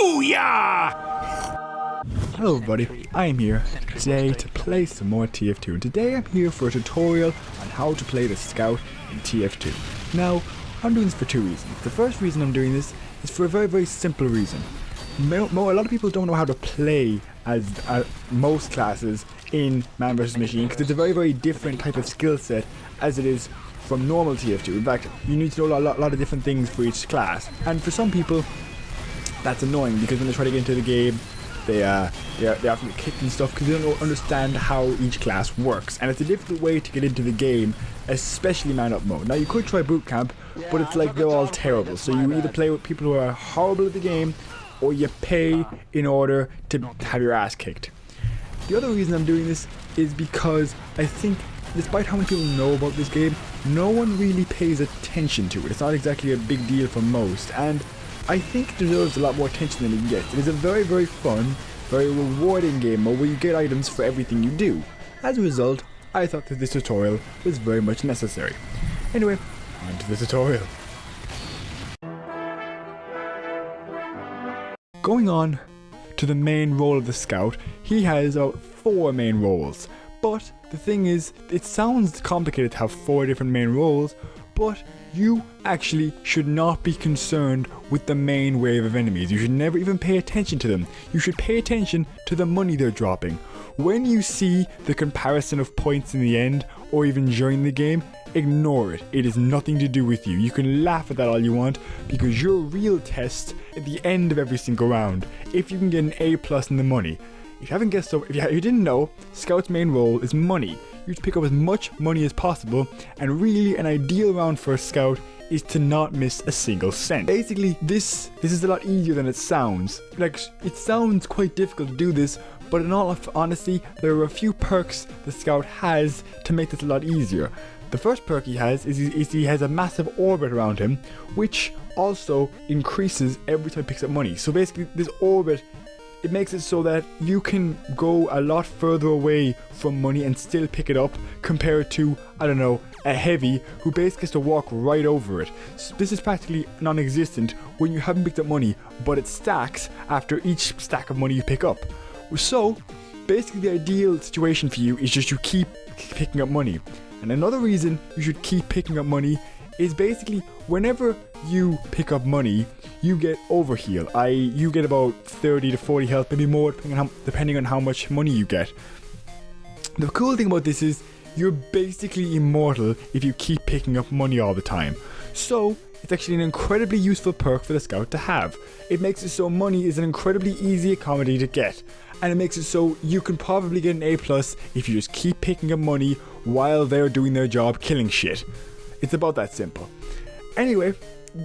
Booyah! Hello everybody, I am here today to play some more TF2, and today I'm here for a tutorial on how to play the Scout in TF2. Now, I'm doing this for two reasons. The first reason I'm doing this is for a very simple reason. A lot of people don't know how to play as most classes in Man vs Machine, because it's a very different type of skill set as it is from normal TF2. In fact, you need to know a lot of different things for each class, and for some people that's annoying because when they try to get into the game they often get kicked and stuff because they don't understand how each class works, and it's a difficult way to get into the game, especially man up mode. Now you could try boot camp, but it's like they're all terrible, so you either play with people who are horrible at the game or you pay in order to have your ass kicked. The other reason I'm doing this is because I think despite how many people know about this game, no one really pays attention to it. It's not exactly a big deal for most, and I think it deserves a lot more attention than it gets. It is a very fun, very rewarding game mode where you get items for everything you do. As a result, I thought that this tutorial was very much necessary. Anyway, on to the tutorial. Going on to the main role of the Scout, he has 4 main roles. But the thing is, it sounds complicated to have 4 different main roles, but you actually should not be concerned with the main wave of enemies. You should never even pay attention to them. You should pay attention to the money they're dropping. When you see the comparison of points in the end, or even during the game, ignore it. It is nothing to do with you. You can laugh at that all you want, because your real test at the end of every single round, if you can get an A+ in the money. If you haven't guessed so, if you didn't know, Scout's main role is money. You pick up as much money as possible, and really an ideal round for a Scout is to not miss a single cent. Basically, this is a lot easier than it sounds. Like, it sounds quite difficult to do this, but in all honesty, there are a few perks the Scout has to make this a lot easier. The first perk he has is he has a massive orbit around him, which also increases every time he picks up money. So basically, this orbit, it makes it so that you can go a lot further away from money and still pick it up, compared to, I don't know, a heavy who basically has to walk right over it. So this is practically non-existent when you haven't picked up money, but it stacks after each stack of money you pick up. So basically the ideal situation for you is just you keep picking up money. And another reason you should keep picking up money is basically whenever you pick up money, you get overheal, i.e. you get about 30 to 40 health, maybe more depending on how much money you get. The cool thing about this is you're basically immortal if you keep picking up money all the time. So it's actually an incredibly useful perk for the Scout to have. It makes it so money is an incredibly easy commodity to get, and it makes it so you can probably get an A+ if you just keep picking up money while they're doing their job killing shit. It's about that simple. Anyway,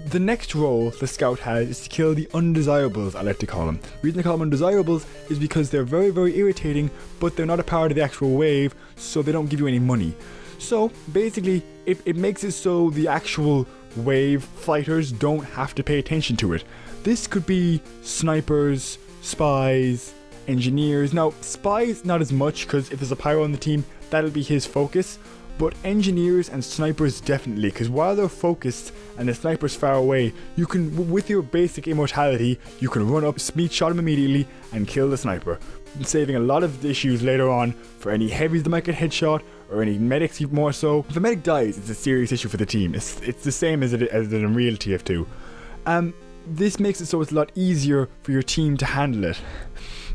the next role the Scout has is to kill the undesirables, I like to call them. The reason I call them undesirables is because they're very irritating, but they're not a part of the actual wave, so they don't give you any money. So basically, it makes it so the actual wave fighters don't have to pay attention to it. This could be snipers, spies, engineers. Now, spies not as much, because if there's a pyro on the team, that'll be his focus. But engineers and snipers definitely, because while they're focused and the sniper's far away, you can, with your basic immortality, you can run up, speed shot him immediately and kill the sniper, saving a lot of issues later on for any heavies that might get headshot, or any medics more so. If the medic dies, it's a serious issue for the team. It's the same as it in real TF2. This makes it so it's a lot easier for your team to handle it.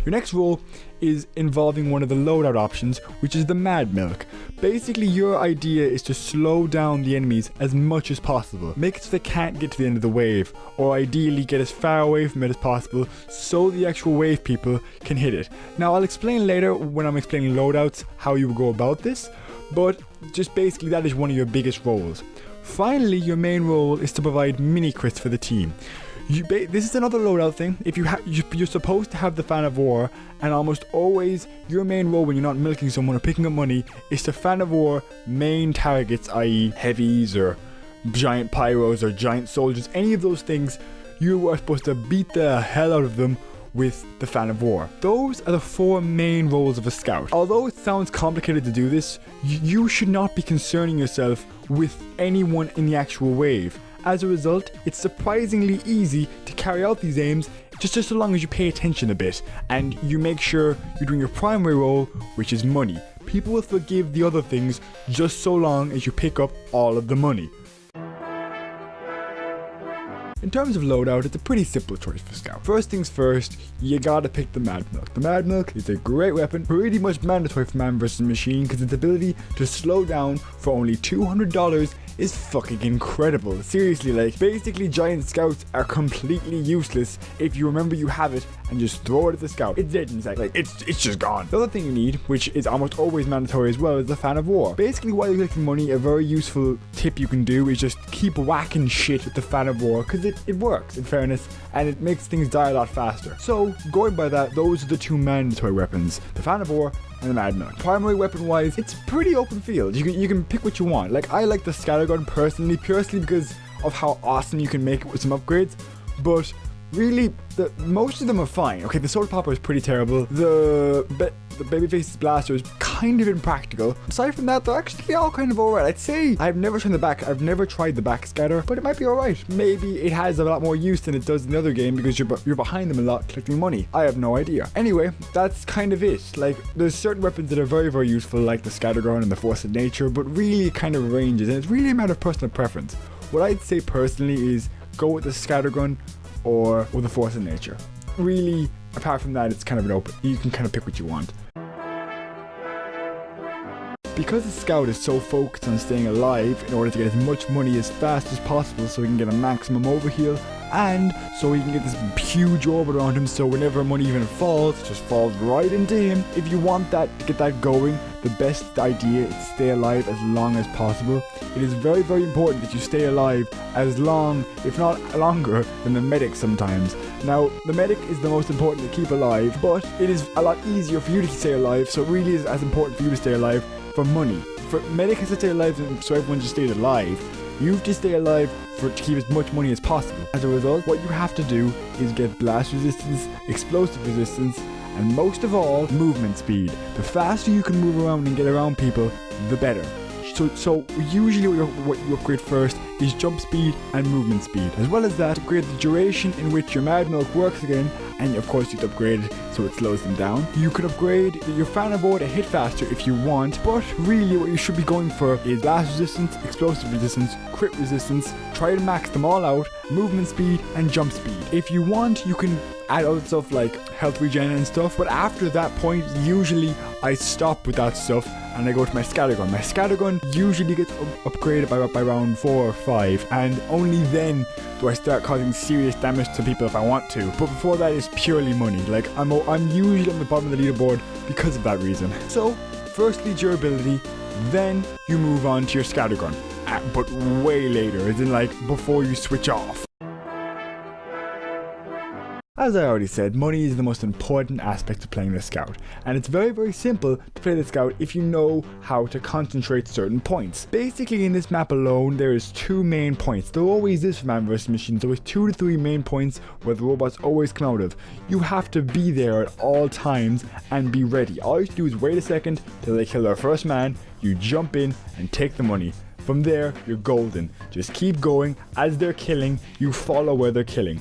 Your next role is involving one of the loadout options, which is the Mad Milk. Basically, your idea is to slow down the enemies as much as possible. Make it so they can't get to the end of the wave, or ideally get as far away from it as possible so the actual wave people can hit it. Now, I'll explain later when I'm explaining loadouts how you will go about this, but just basically that is one of your biggest roles. Finally, your main role is to provide mini crits for the team. This is another loadout thing. If you're supposed to have the Fan of War, and almost always your main role when you're not milking someone or picking up money is to Fan of War main targets, i.e. heavies or giant pyros or giant soldiers. Any of those things, you are supposed to beat the hell out of them with the Fan of War. Those are the 4 main roles of a Scout. Although it sounds complicated to do this, you should not be concerning yourself with anyone in the actual wave. As a result, it's surprisingly easy to carry out these aims just so long as you pay attention a bit and you make sure you're doing your primary role, which is money. People will forgive the other things just so long as you pick up all of the money. In terms of loadout, it's a pretty simple choice for Scout. First things first, you gotta pick the Mad Milk. The Mad Milk is a great weapon, pretty much mandatory for Man vs Machine, because its ability to slow down for only $200 is fucking incredible. Seriously, like, basically giant scouts are completely useless if you remember you have it and just throw it at the scout. It's dead in a sec. Like, it's just gone. The other thing you need, which is almost always mandatory as well, is the Fan of War. Basically, while you're collecting money, a very useful tip you can do is just keep whacking shit with the Fan of War, because it works, in fairness, and it makes things die a lot faster. So, going by that, those are the two mandatory weapons, the Fan of War and the Mad Milk. Primary weapon wise, it's pretty open field. You can pick what you want. Like, I like the scattergun personally, purely because of how awesome you can make it with some upgrades, but really, most of them are fine. Okay, the Soda Popper is pretty terrible. The Babyface's Blaster is kind of impractical. Aside from that, they're actually all kind of alright. I'd say I've never tried the back scatter, but it might be alright. Maybe it has a lot more use than it does in the other game because you're behind them a lot collecting money. I have no idea. Anyway, that's kind of it. Like, there's certain weapons that are very, very useful, like the Scattergun and the Force of Nature, but really it kind of ranges, and it's really a matter of personal preference. What I'd say personally is go with the Scattergun or the Force of Nature. Really, apart from that, it's kind of an open. You can kind of pick what you want. Because the Scout is so focused on staying alive in order to get as much money as fast as possible so he can get a maximum overheal, and so he can get this huge orbit around him, so whenever money even falls, it just falls right into him. If you want that to get that going, the best idea is to stay alive as long as possible. It is very, very important that you stay alive as long, if not longer, than the medic sometimes. Now, the medic is the most important to keep alive, but it is a lot easier for you to stay alive, so it really is as important for you to stay alive for money. For medic has to stay alive so everyone just stays alive. You have to stay alive to keep as much money as possible. As a result, what you have to do is get blast resistance, explosive resistance, and most of all, movement speed. The faster you can move around and get around people, the better. So usually what you upgrade first is jump speed and movement speed. As well as that, upgrade the duration in which your Mad Milk works again, and of course you'd upgrade it so it slows them down. You could upgrade your Fan of War to hit faster if you want, but really what you should be going for is blast resistance, explosive resistance, crit resistance. Try to max them all out, movement speed and jump speed. If you want, you can add other stuff like health regen and stuff, but after that point, usually I stop with that stuff and I go to my Scattergun. My Scattergun usually gets upgraded by round 4 or 5, and only then do I start causing serious damage to people if I want to. But before that, it's purely money. Like, I'm usually on the bottom of the leaderboard because of that reason. So, firstly, durability, then you move on to your Scattergun, but way later, as in like before you switch off. As I already said, money is the most important aspect of playing the Scout, and it's very, very simple to play the Scout if you know how to concentrate certain points. Basically, in this map alone, there is 2 main points. There always is for Man vs Machine, so with 2 to 3 main points where the robots always come out of. You have to be there at all times and be ready. All you have to do is wait a second till they kill their first man, you jump in and take the money. From there, you're golden. Just keep going. As they're killing, you follow where they're killing.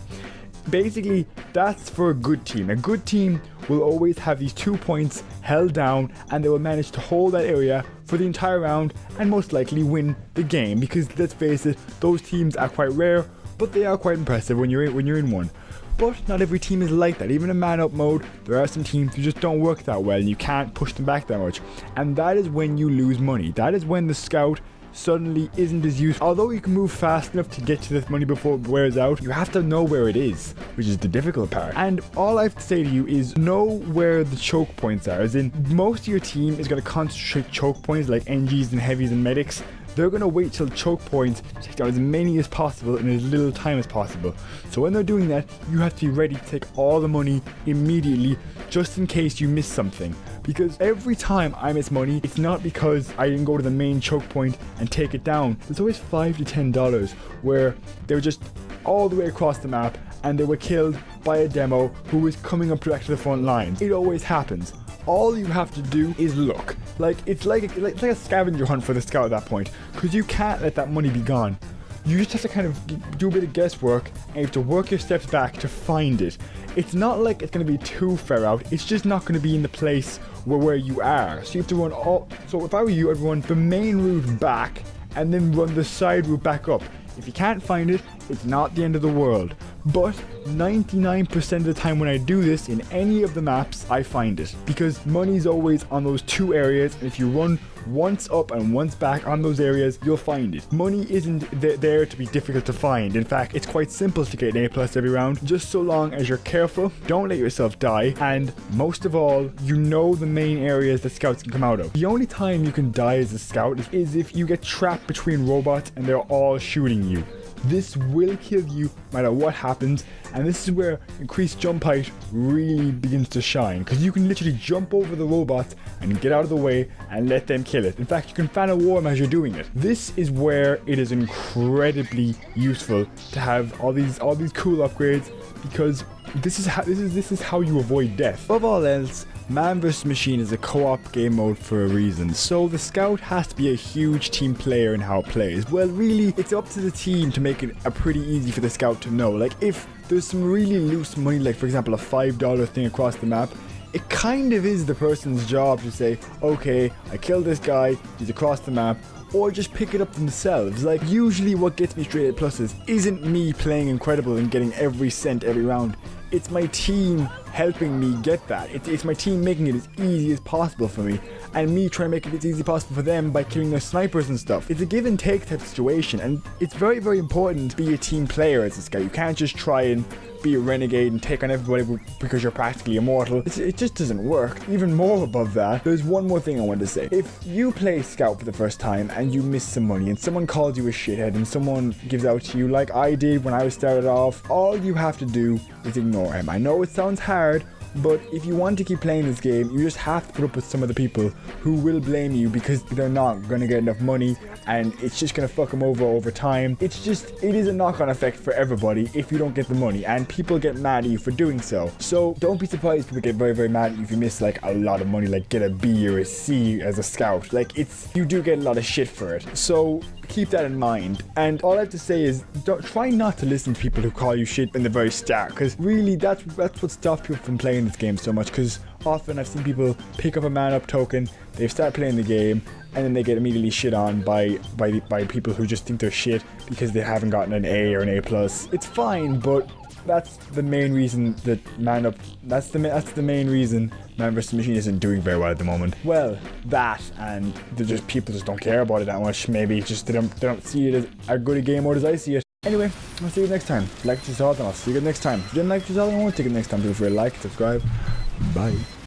Basically, that's for a good team. A good team will always have these 2 points held down, and they will manage to hold that area for the entire round and most likely win the game, because let's face it, those teams are quite rare, but they are quite impressive when you're in one. But not every team is like that. Even in man up mode, there are some teams who just don't work that well and you can't push them back that much, and that is when you lose money. That is when the Scout suddenly isn't as useful. Although you can move fast enough to get to this money before it wears out, you have to know where it is, which is the difficult part. And all I have to say to you is know where the choke points are, as in most of your team is going to concentrate choke points like NGs and heavies and medics. They're going to wait till choke points to take down as many as possible in as little time as possible. So when they're doing that, you have to be ready to take all the money immediately, just in case you miss something. Because every time I miss money, it's not because I didn't go to the main choke point and take it down. There's always $5 to $10 where they were just all the way across the map and they were killed by a demo who was coming up back to the front lines. It always happens. All you have to do is look. It's like a scavenger hunt for the Scout at that point, because you can't let that money be gone. You just have to kind of do a bit of guesswork, and you have to work your steps back to find it. it's not like it's going to be too far out. It's just not going to be in the place where you are. So you have to run all. So if I were you, I'd run the main route back and then run the side route back up. If you can't find it, it's not the end of the world. But 99% of the time when I do this in any of the maps, I find it. Because money's always on those two areas, and if you run once up and once back on those areas, you'll find it. Money isn't there to be difficult to find. In fact, it's quite simple to get an A+ every round, just so long as you're careful, don't let yourself die, and most of all, you know the main areas that scouts can come out of. The only time you can die as a scout is if you get trapped between robots and they're all shooting you. This will kill you no matter what happens, and this is where increased jump height really begins to shine, because you can literally jump over the robots and get out of the way and let them kill it. In fact, you can fan a worm as you're doing it. This is where it is incredibly useful to have all these cool upgrades, because this is how you avoid death. Above all else, Man vs Machine is a co-op game mode for a reason, so the scout has to be a huge team player in how it plays. Well, really, it's up to the team to make it pretty easy for the scout to know. Like, if there's some really loose money, like for example a $5 thing across the map, it kind of is the person's job to say, okay, I killed this guy, he's across the map, or just pick it up themselves. Like, usually what gets me straight A+ isn't me playing incredible and getting every cent every round. It's my team helping me get that. It's my team making it as easy as possible for me, and me trying to make it as easy as possible for them by killing their snipers and stuff. It's a give and take type of situation, and it's very, very important to be a team player as a scout. You can't just try and be a renegade and take on everybody because you're practically immortal. It just doesn't work. Even more above that, there's one more thing I wanted to say. If you play scout for the first time and you miss some money and someone calls you a shithead and someone gives out to you like I did when I started off, all you have to do is ignore him. I know it sounds hard, but if you want to keep playing this game, you just have to put up with some of the people who will blame you because they're not going to get enough money, and it's just going to fuck them over time. It is a knock-on effect for everybody if you don't get the money, and people get mad at you for doing so. So don't be surprised people get very, very mad at you if you miss like a lot of money, like get a B or a C as a scout. Like, you do get a lot of shit for it. So keep that in mind. And all I have to say is, try not to listen to people who call you shit in the very start, because really that's what stops people from playing this game so much. Because often I've seen people pick up a man up token, they start playing the game, and then they get immediately shit on by people who just think they're shit because they haven't gotten an A or an A+. It's fine, but that's the main reason that that's the main reason Man vs Machine isn't doing very well at the moment. Well, that, and people just don't care about it that much. Maybe just they don't see it as a good a game mode as I see it. Anyway, I'll see you next time. If you liked what you saw, then I'll see you next time. If you didn't like what you saw, then I won't take it next time. Feel free to like, subscribe. Bye.